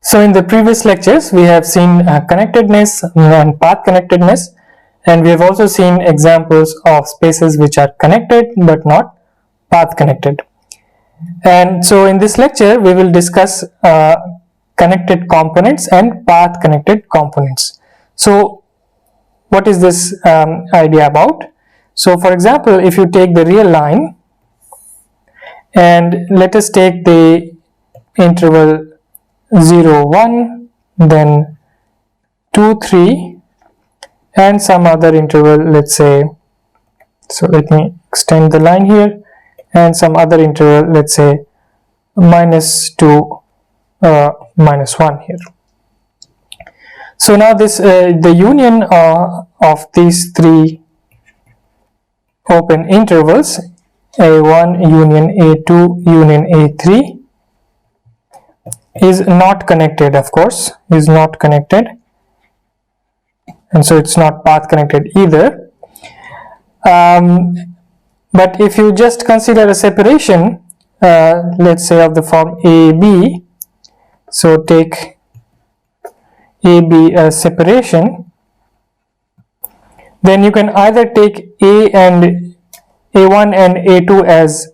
So in the previous lectures, we have seen connectedness and path connectedness, and we have also seen examples of spaces which are connected but not path connected. And so in this lecture, we will discuss connected components and path connected components. So what is this idea about? So for example, if you take the real line and let us take the interval 0, 1, then 2, 3, and some other interval, let's say, so let me extend the line here, and some other interval, let's say -2, -1 here. So now this the union of these three open intervals, A1 union A2 union A3, is not connected, of course, is not connected, and so it's not path connected either. But if you just consider a separation, let's say of the form AB, so take AB as separation, then you can either take A1 and A2 as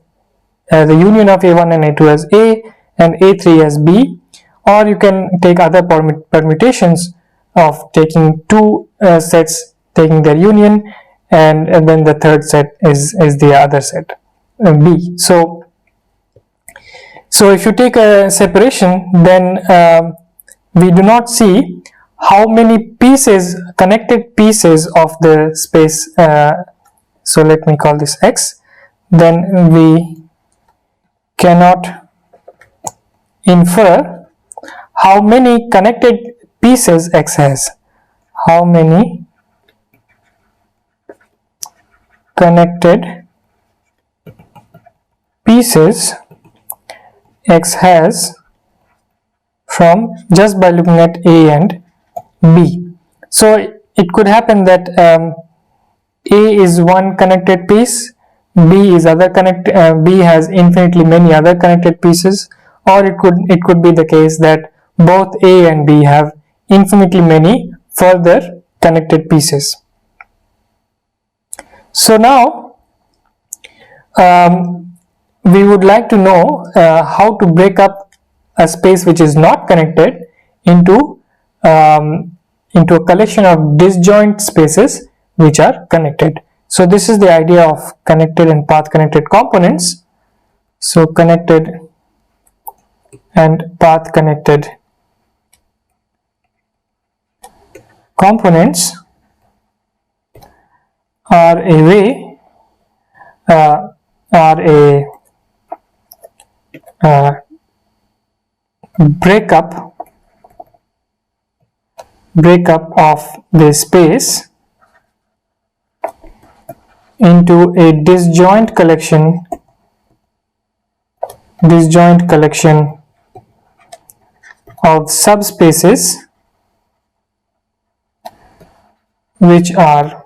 the union of A1 and A2 as A and A3 as B, or you can take other permutations of taking two sets, taking their union, and then the third set is the other set, B. So if you take a separation, then we do not see how many pieces, connected pieces of the space, so let me call this X, then we cannot infer how many connected pieces X has, how many connected pieces X has from just by looking at A and B. So it could happen that A is one connected piece, B is other B has infinitely many other connected pieces, or it could be the case that both A and B have infinitely many further connected pieces. So now we would like to know how to break up a space which is not connected into a collection of disjoint spaces which are connected. So this is the idea of connected and path connected components. So connected and path connected components are a way, are a breakup of the space into a disjoint collection of subspaces which are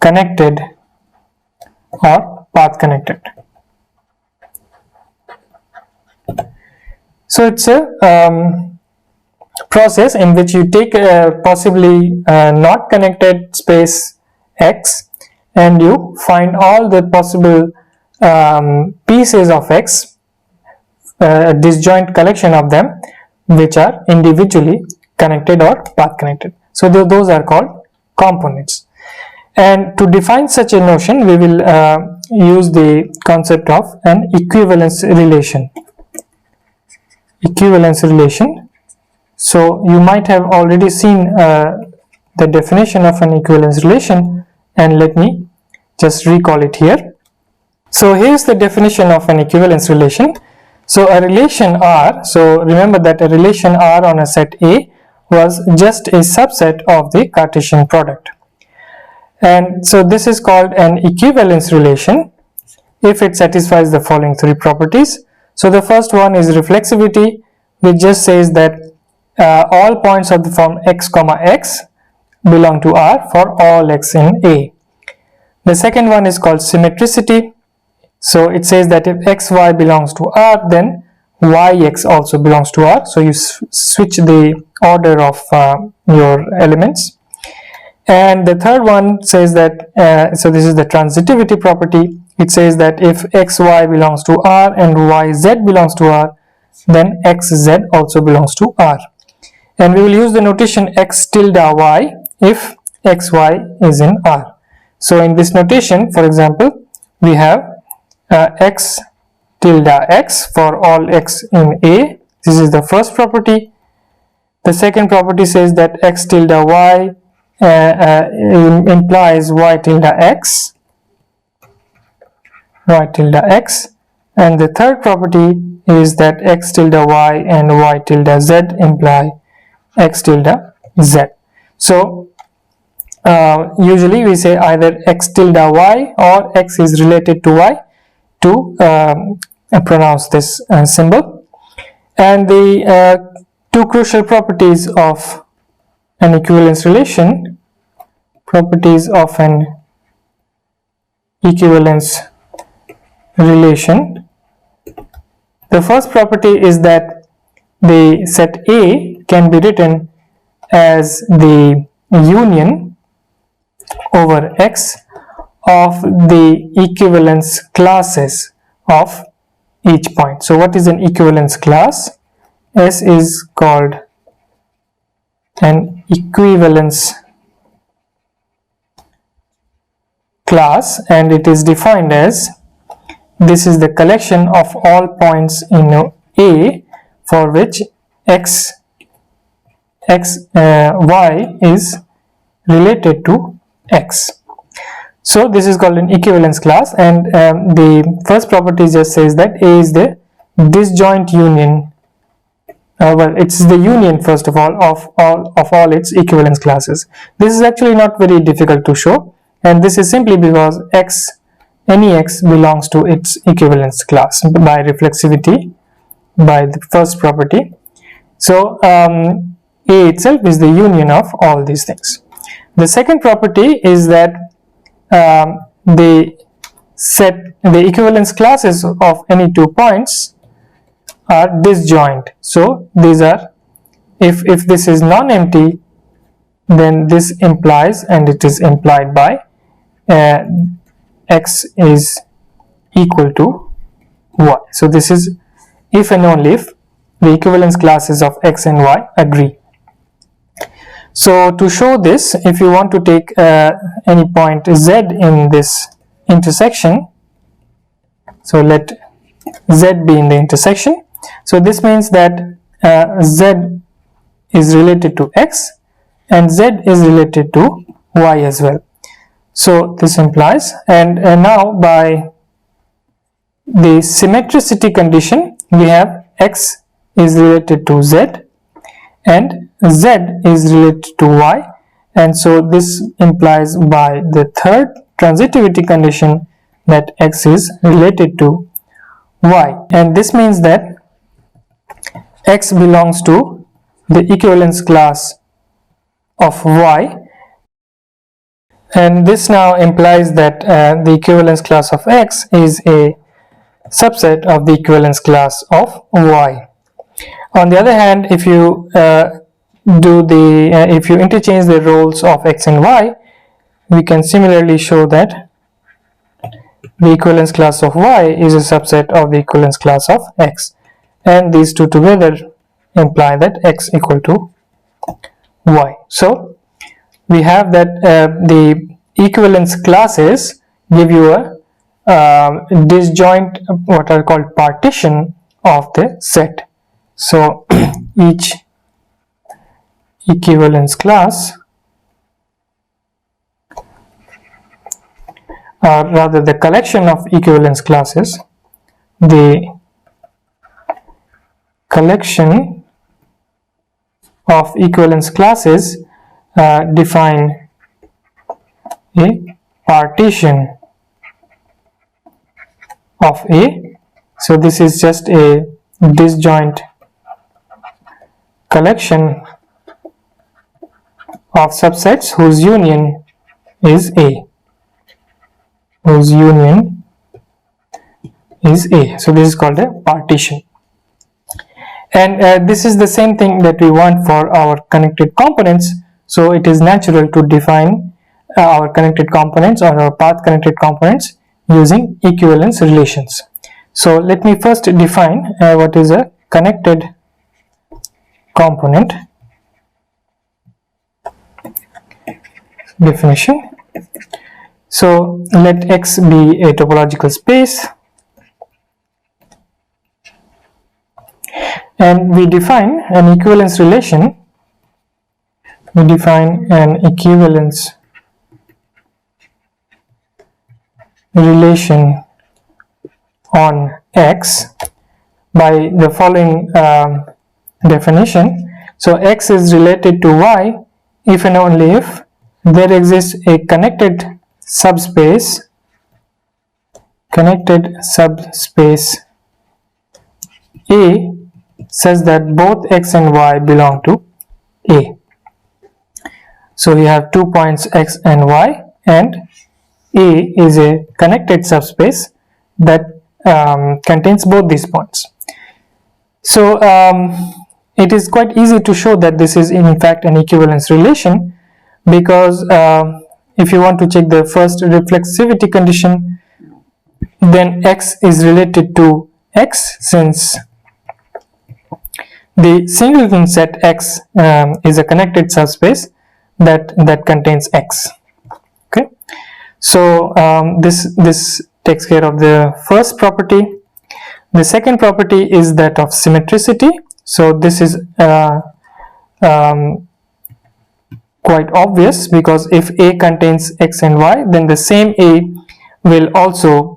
connected or path connected. So it's a process in which you take a possibly not connected space X and you find all the possible pieces of X, a disjoint collection of them which are individually connected or path connected. So those are called components. And to define such a notion, we will use the concept of an equivalence relation. Equivalence relation. So you might have already seen the definition of an equivalence relation, and let me just recall it here. So here's the definition of an equivalence relation. So a relation R, so remember that a relation R on a set A was just a subset of the Cartesian product. And so this is called an equivalence relation if it satisfies the following three properties. So the first one is reflexivity, which just says that all points of the form x comma x belong to R for all x in A. The second one is called symmetricity. So it says that if x, y belongs to R, then yx also belongs to R. So you switch the order of your elements. And the third one says that, so this is the transitivity property. It says that if xy belongs to R and yz belongs to R, then xz also belongs to R. And we will use the notation x tilde y if xy is in R. So in this notation, for example, we have x tilde x for all x in A. This is the first property. The second property says that x tilde y implies y tilde x, and the third property is that x tilde y and y tilde z imply x tilde z. So usually we say either x tilde y or x is related to y to pronounce this symbol. And the two crucial properties of an equivalence relation, the first property is that the set A can be written as the union over X of the equivalence classes of each point. So what is an equivalence class? S is called an equivalence class, and it is defined as, this is the collection of all points in A for which y is related to x. So this is called an equivalence class, and the first property just says that A is the disjoint union. Well, it's the union first of all of all its equivalence classes. This is actually not very difficult to show, and this is simply because any x belongs to its equivalence class by reflexivity, by the first property. So A itself is the union of all these things. The second property is that the equivalence classes of any 2 points are disjoint. So these are, if this is non-empty, then this implies, and it is implied by x is equal to y. So this is if and only if the equivalence classes of x and y agree. So to show this, if you want to take any point z in this intersection, so let z be in the intersection. So this means that z is related to x and z is related to y as well. So this implies, and now by the symmetricity condition, we have x is related to z and z is related to y, and so this implies by the third transitivity condition that x is related to y, and this means that x belongs to the equivalence class of y, and this now implies that the equivalence class of x is a subset of the equivalence class of y. On the other hand, if you if you interchange the roles of x and y, we can similarly show that the equivalence class of y is a subset of the equivalence class of x, and these two together imply that x equal to y. So we have that the equivalence classes give you a disjoint, what are called partition of the set. So each equivalence class, or rather the collection of equivalence classes, the collection of equivalence classes define a partition of A. So this is just a disjoint collection of subsets whose union is A. So this is called a partition. And this is the same thing that we want for our connected components. So it is natural to define our connected components or our path connected components using equivalence relations. So let me first define what is a connected component. Definition. So let X be a topological space, and we define an equivalence relation. We define an equivalence relation on X by the following definition. So X is related to Y if and only if there exists a connected subspace A such that both X and Y belong to A. So we have 2 points X and Y, and A is a connected subspace that contains both these points. So it is quite easy to show that this is in fact an equivalence relation, because if you want to check the first reflexivity condition, then X is related to X, since the singleton set X is a connected subspace that contains X. Okay, so this takes care of the first property. The second property is that of symmetricity. So this is quite obvious, because if A contains X and Y, then the same A will also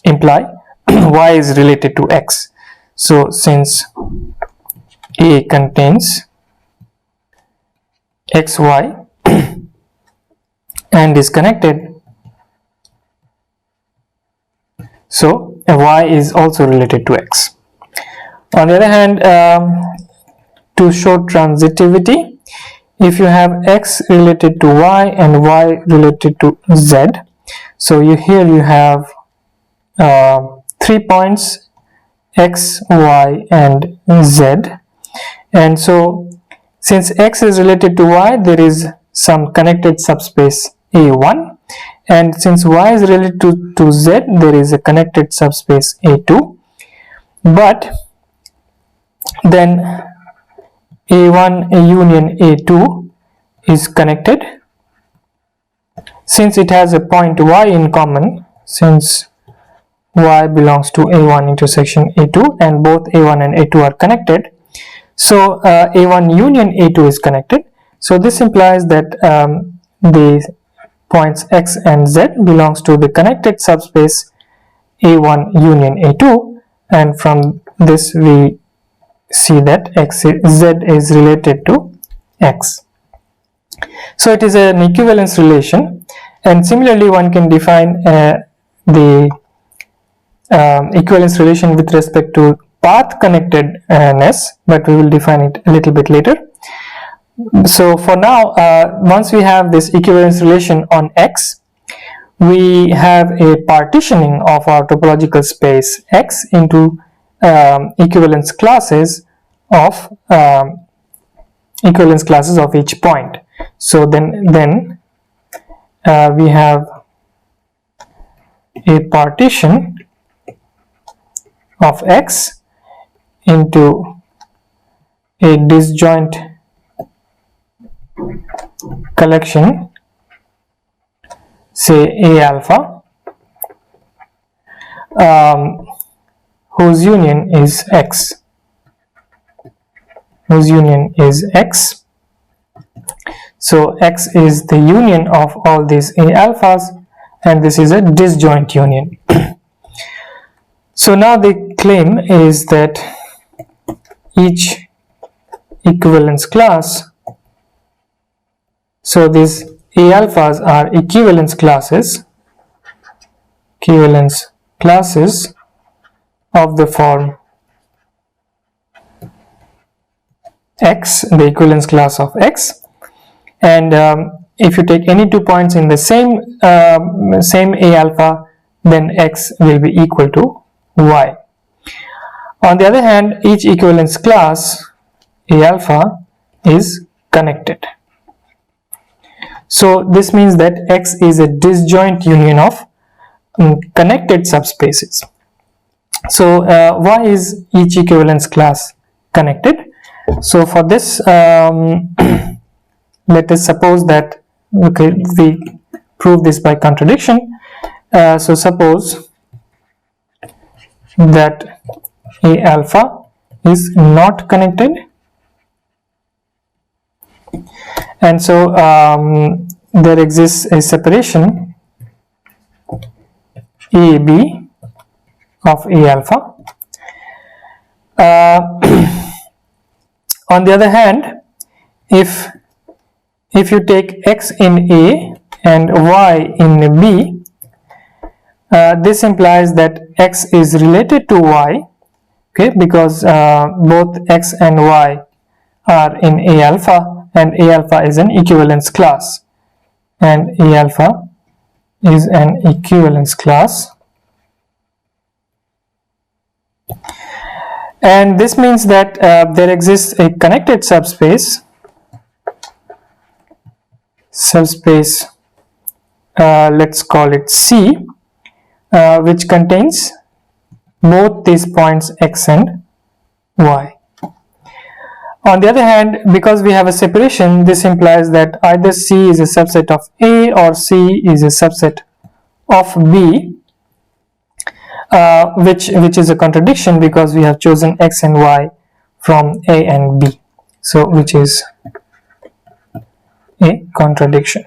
imply Y is related to X. So since A contains XY and is connected, so Y is also related to X. On the other hand, to show transitivity, if you have X related to Y and Y related to Z, so here you have 3 points X, Y and Z, and so since X is related to Y, there is some connected subspace A1, and since Y is related to Z, there is a connected subspace A2. But then A1 union A2 is connected, since it has a point Y in common, since Y belongs to A1 intersection A2 and both A1 and A2 are connected. So A1 union A2 is connected. So this implies that the points X and Z belongs to the connected subspace A1 union A2, and from this we see that Z is related to X. So it is an equivalence relation, and similarly one can define the equivalence relation with respect to path connectedness, but we will define it a little bit later. So for now, once we have this equivalence relation on X, we have a partitioning of our topological space X into equivalence classes of each point. So then we have a partition of X into a disjoint collection, say A alpha, whose union is X. So X is the union of all these A alphas, and this is a disjoint union. So now the claim is that each equivalence class, so these A alphas are equivalence classes of the form X, the equivalence class of X, and if you take any 2 points in the same A alpha, then X will be equal to Y. On the other hand, each equivalence class A alpha is connected. So this means that X is a disjoint union of connected subspaces. So why is each equivalence class connected? So for this, let us suppose that, okay, we prove this by contradiction. So suppose that A alpha is not connected, and so there exists a separation AB of A alpha. On the other hand, if you take X in A and Y in B, this implies that X is related to Y, okay, because both X and Y are in A alpha, and A alpha is an equivalence class, and A alpha is an equivalence class. And this means that there exists a connected subspace, let's call it C, which contains both these points X and Y. On the other hand, because we have a separation, this implies that either C is a subset of A or C is a subset of B, which is a contradiction because we have chosen X and Y from A and B, so which is a contradiction.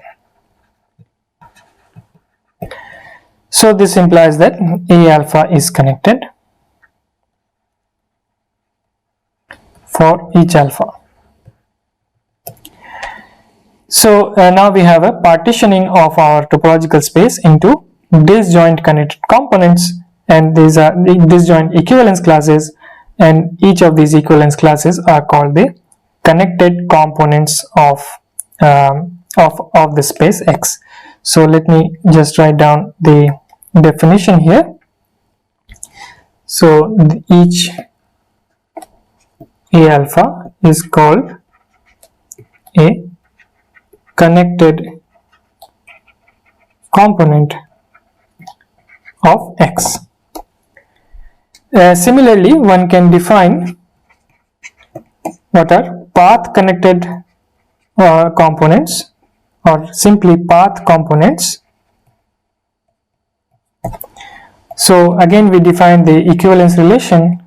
So this implies that A alpha is connected for each alpha. So now we have a partitioning of our topological space into disjoint connected components, and these are the disjoint equivalence classes, and each of these equivalence classes are called the connected components of the space X. So let me just write down the definition here. So each A alpha is called a connected component of X. Similarly, one can define what are path connected components, or simply path components. So again, we define the equivalence relation,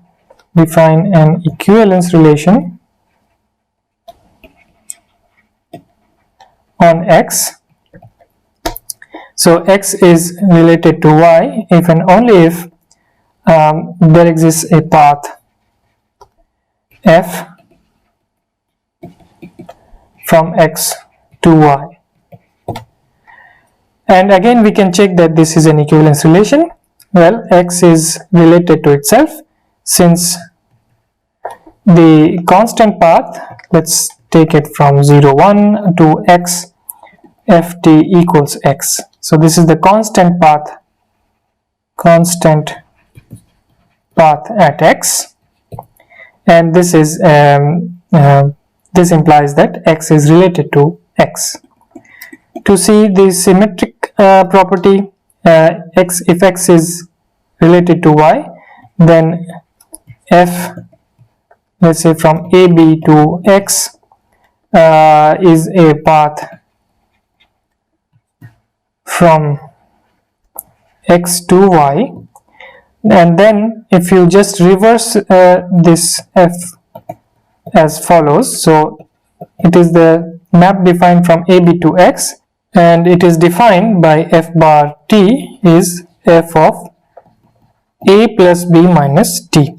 define an equivalence relation on X. So X is related to Y if and only if there exists a path F from X to Y. And again, we can check that this is an equivalence relation. Well, X is related to itself, since the constant path, let's take it from 0 1 to X, ft equals X. So this is the constant path at X, and this is this implies that X is related to X. To see the symmetric property, if X is related to Y, then F, let's say from AB to X, is a path from X to Y, and then if you just reverse this F as follows, so it is the map defined from AB to X, and it is defined by F bar T is F of A plus B minus T.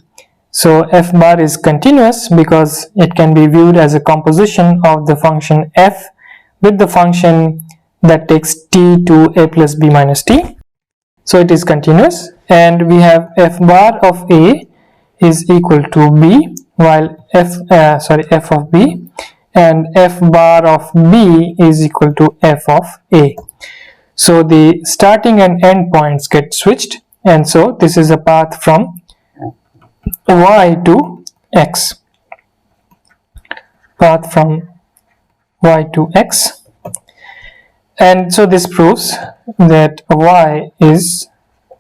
So F bar is continuous because it can be viewed as a composition of the function F with the function that takes T to A plus B minus T. So it is continuous, and we have F bar of A is equal to B, while F of B, and F bar of B is equal to F of A. So the starting and end points get switched, and so this is a path from y to x, path from y to x, and so this proves that y is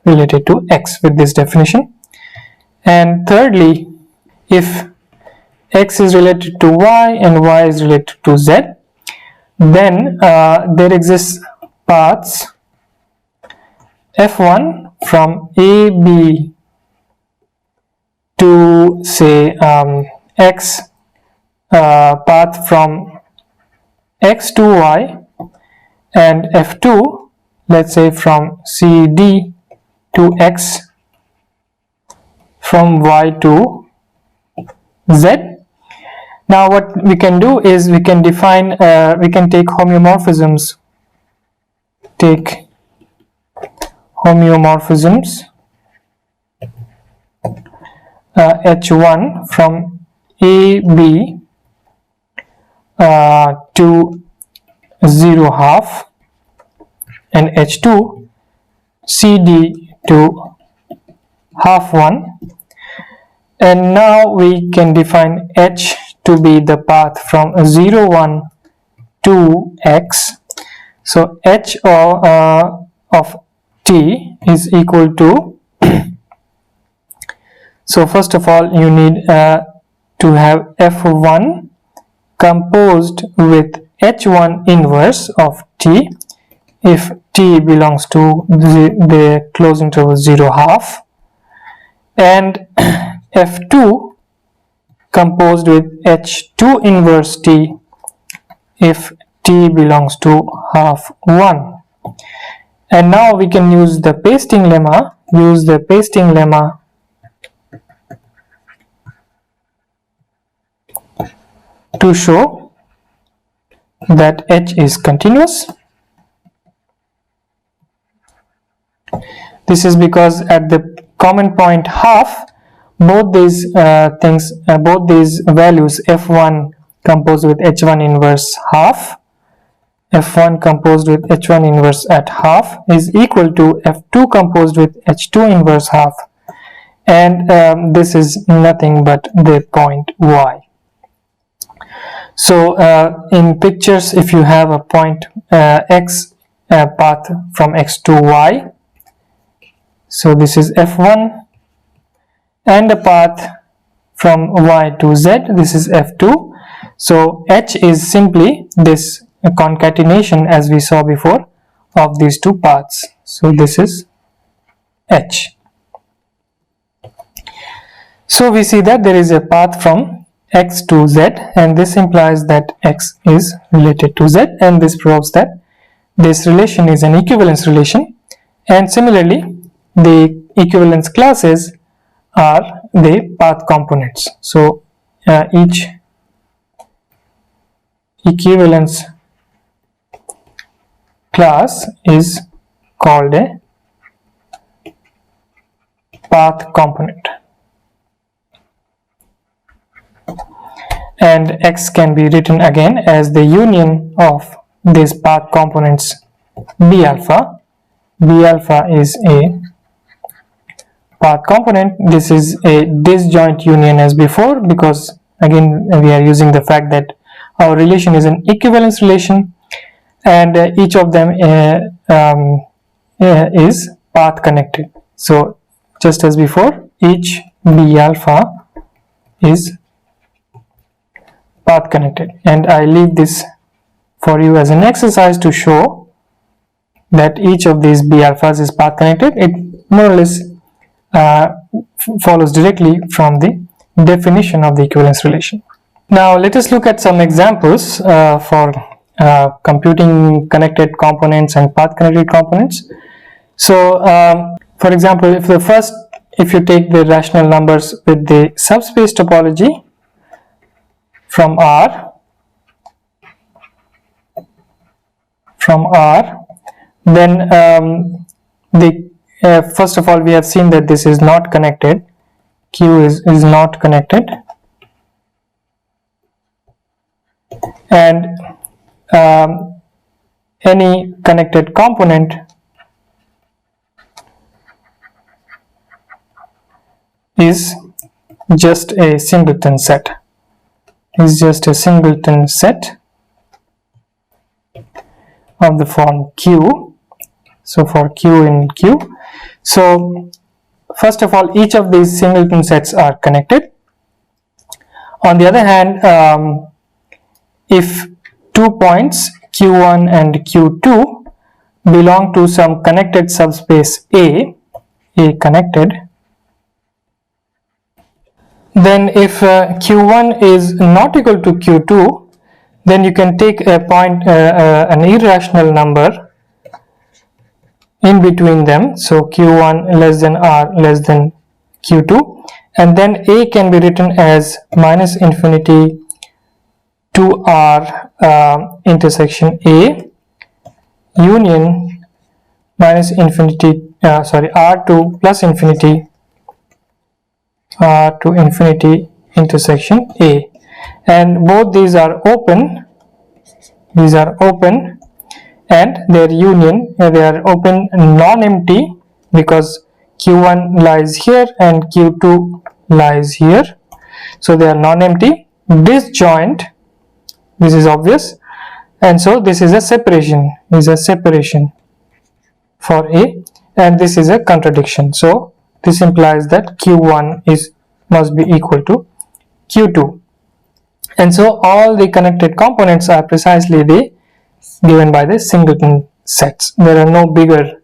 related to x with this definition. And thirdly, if x is related to y and y is related to z, then there exists paths f1 from a, b to say x, path from x to y, and f2, let's say from c, d to x, from y to z. Now what we can do is we can define, we can take homeomorphisms, h1 from a, b to 0 half, and h2 cd to half 1, and now we can define h to be the path from 0 1 to x. So h of t is equal to so first of all you need to have f1 composed with h1 inverse of t if t belongs to the closed interval 0 half, and f2 composed with h2 inverse t if t belongs to half 1. And now we can use the pasting lemma, to show that h is continuous. This is because at the common point half, both these values f1 composed with h1 inverse half, f1 composed with h1 inverse at half is equal to f2 composed with h2 inverse half, and this is nothing but the point y. So in pictures, if you have a point x, path from x to y, so this is f1, and a path from y to z, this is f2. So h is simply this concatenation, as we saw before, of these two paths. So this is h. So we see that there is a path from x to z, and this implies that x is related to z, and this proves that this relation is an equivalence relation. And similarly, the equivalence classes are the path components. So each equivalence class is called a path component, and x can be written again as the union of these path components b alpha. B alpha is a path component. This is a disjoint union as before, because again we are using the fact that our relation is an equivalence relation, and each of them is path connected. So just as before, each b alpha is path connected, and I leave this for you as an exercise to show that each of these b alphas is path connected. It more or less follows directly from the definition of the equivalence relation. Now let us look at some examples for computing connected components and path connected components. So for example, if you take the rational numbers with the subspace topology from R, then first of all we have seen that this is not connected. Q is not connected, and any connected component is just a singleton set. Is just a singleton set of the form Q. So for Q in Q, so first of all, each of these singleton sets are connected. On the other hand, if 2 points Q1 and Q2 belong to some connected subspace A connected, then if Q1 is not equal to Q2, then you can take a point, an irrational number in between them, so Q1 less than R less than Q2, and then A can be written as minus infinity to R intersection A union minus infinity, R to plus infinity, R to infinity intersection A, and both these are open. These are open, and their union, they are open non-empty because Q1 lies here and Q2 lies here, so they are non-empty, disjoint. This is obvious, and so this is a separation, for A, and this is a contradiction. So this implies that Q1 must be equal to Q2, and so all the connected components are precisely given by the singleton sets. There are no bigger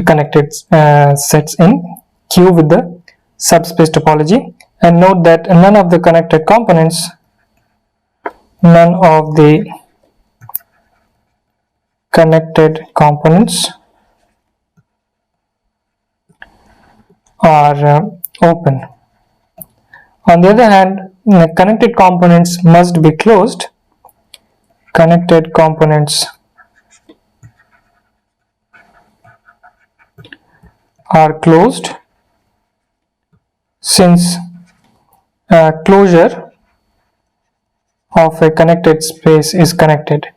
connected sets in Q with the subspace topology. And note that none of the connected components are open. On the other hand, connected components must be closed. Connected components are closed since closure of a connected space is connected.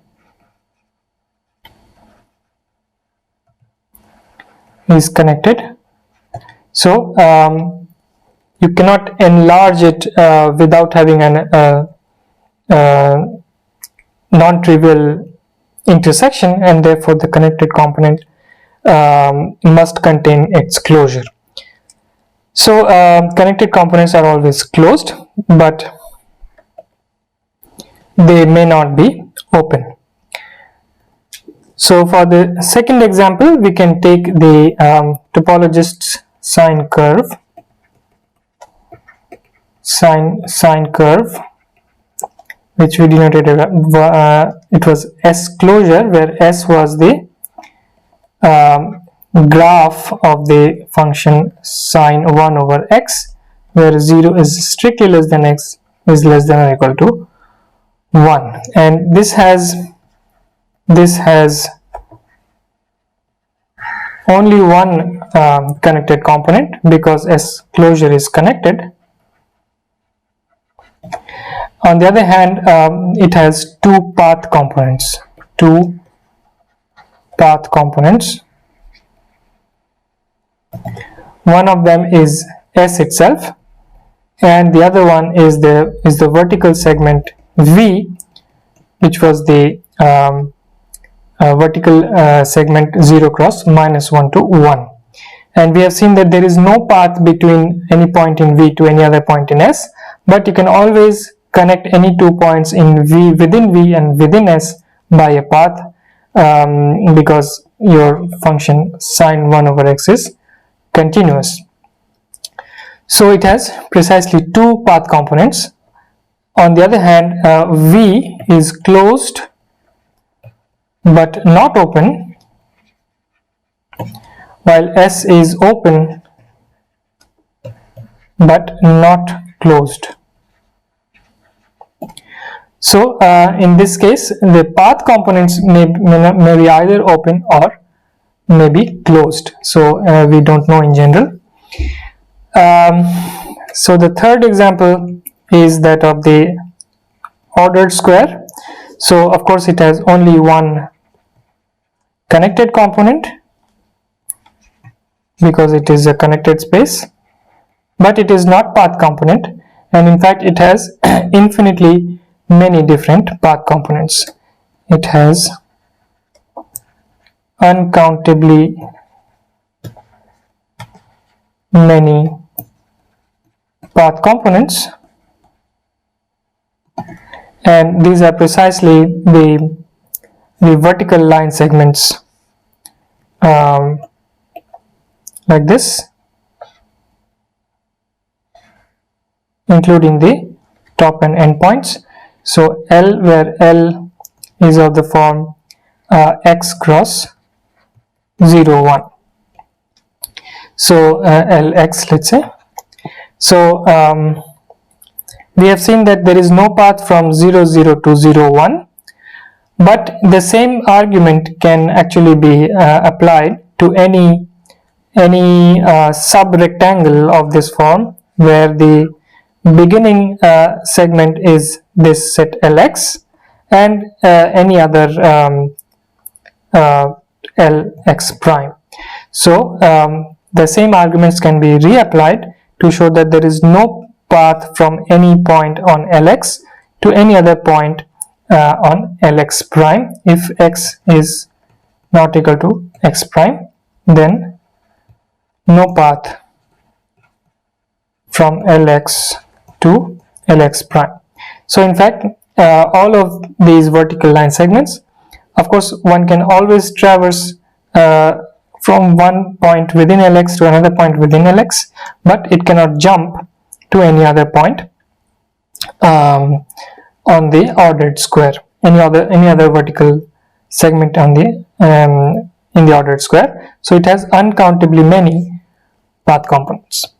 So you cannot enlarge it without having a non-trivial intersection, and therefore the connected component must contain its closure. So connected components are always closed, but they may not be open. So for the second example, we can take the topologist's sine curve, which we denoted, it was S closure, where S was the graph of the function sine 1 over x, where 0 is strictly less than x is less than or equal to 1, and this has only one connected component because S closure is connected. On the other hand, it has two path components. One of them is S itself, and the other one is the vertical segment V, which was the vertical segment 0 cross minus 1 to 1. And we have seen that there is no path between any point in V to any other point in S, but you can always connect any 2 points in V within V and within S by a path, because your function sine 1 over x is continuous. So it has precisely two path components. On the other hand, V is closed but not open, while S is open but not closed. So in this case, the path components may be either open or may be closed. So we don't know in general. So the third example is that of the ordered square. So of course it has only one connected component because it is a connected space. but it is not path component, and in fact it has infinitely many different path components. It has uncountably many path components, and these are precisely the vertical line segments like this, including the top and end points. So L, where L is of the form x cross 0 1. So Lx, let's say. So we have seen that there is no path from 0 0 to 0 1, but the same argument can actually be applied to any sub-rectangle of this form, where the beginning segment is this set Lx, and any other Lx prime. So the same arguments can be reapplied to show that there is no path from any point on Lx to any other point on Lx prime. If x is not equal to x prime, then no path from Lx to Lx prime. So in fact, all of these vertical line segments, of course, one can always traverse from one point within Lx to another point within Lx, but it cannot jump to any other point on the ordered square, any other vertical segment on the in the ordered square. So it has uncountably many path components.